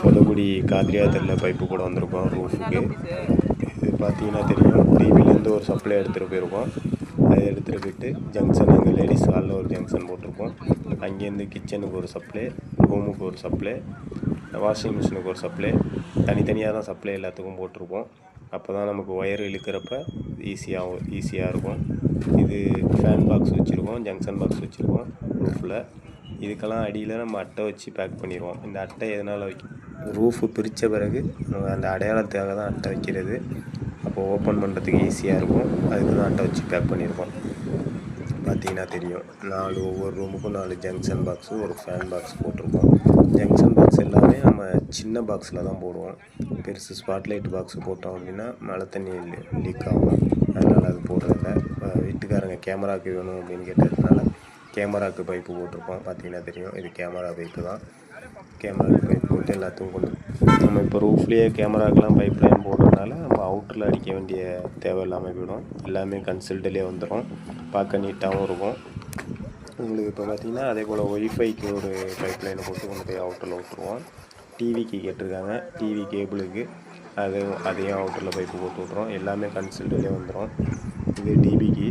கொல்லக்குடி காத்ரியா தெருல பைப்பு கூட வந்திருக்கோம் ரூஃபுக்கு. இது பார்த்தீங்கன்னா தெரியும், டிவிலேருந்து ஒரு சப்ளை எடுத்துகிட்டு போயிருக்கோம். அதை எடுத்துகிட்டு போயிட்டு ஜங்ஷன், அங்கே லேடிஸ் ஹாலில் ஒரு ஜங்ஷன் போட்டிருக்கோம். அங்கேருந்து கிச்சனுக்கு ஒரு சப்ளை, ரூமுக்கு ஒரு சப்ளை, வாஷிங் மிஷினுக்கு ஒரு சப்ளை, தனித்தனியாக தான் சப்ளை எல்லாத்துக்கும் போட்டிருக்கோம். அப்போ தான் நமக்கு ஒயர் இழுக்கிறப்ப ஈஸியாக இருக்கும். இது ஃபேன் பாக்ஸ் வச்சுருக்கோம், ஜங்ஷன் பாக்ஸ் வச்சுருக்கோம் ரூஃபில். இதுக்கெல்லாம் அடியில் நம்ம அட்டை வச்சு பேக் பண்ணிடுவோம். இந்த அட்டை எதனால் ரூஃபு பிரித்த பிறகு அந்த அடையாளத்துக்காக தான் அட்டை வைக்கிறது. அப்போது ஓப்பன் பண்ணுறதுக்கு ஈஸியாக இருக்கும். அதுக்கு தான் அட்டை வச்சு பேக் பண்ணியிருக்கோம். பார்த்தீங்கன்னா தெரியும், ஒவ்வொரு ரூமுக்கும் 4 ஜங்ஷன் பாக்ஸு, ஒரு ஃபேன் பாக்ஸ் போட்டிருக்கோம். ஜங்ஷன் பாக்ஸ் எல்லாமே நம்ம சின்ன பாக்ஸில் தான் போடுவோம். பெருசு ஸ்பாட்லைட் பாக்ஸு போட்டோம் அப்படின்னா மழை தண்ணி லீக் ஆகும். அதனால் அது போடுறதில்ல. வீட்டுக்காரங்க கேமராவுக்கு வேணும் அப்படின்னு கேட்டதுனால கேமராவுக்கு பைப்பு போட்டிருக்கோம். பார்த்தீங்கன்னா தெரியும், இது கேமரா பைப்பு தான். கேமராவுக்கு பைப் போட்டு எல்லாத்துக்கும் நம்ம இப்போ ரூஃப்லேயே கேமராக்கெலாம் பைப் லைன் போடுறதுனால நம்ம அவுட்டரில் அடிக்க வேண்டிய தேவை இல்லாமல் போயிடும். எல்லாமே கன்சல்ட்டிலே வந்துடும். பார்க்க நீட்டாகவும் இருக்கும். உங்களுக்கு இப்போ பார்த்திங்கன்னா அதே போல் ஒய்ஃபைக்கு ஒரு பைப் லைனை போட்டு கொண்டு போய் அவுட்டரில் விட்ருவோம். டிவிக்கு கேட்டிருக்காங்க, டிவி கேபிளுக்கு அதையும் அவுட்டரில் பைப்பு போட்டு விட்ருவோம். எல்லாமே கன்சல்ட்டிலே வந்துடும். இது டிவிக்கு.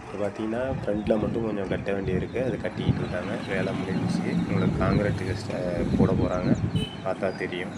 இப்போ பார்த்திங்கன்னா ஃப்ரண்ட்டில் மட்டும் கொஞ்சம் கட்ட வேண்டியது இருக்குது. அது கட்டிக்கிட்டு இருக்காங்க. வேலை முடிஞ்சிச்சு. உங்களுக்கு காங்கிரீட்டுக்கு போட போகிறாங்க. பார்த்தா தெரியும்.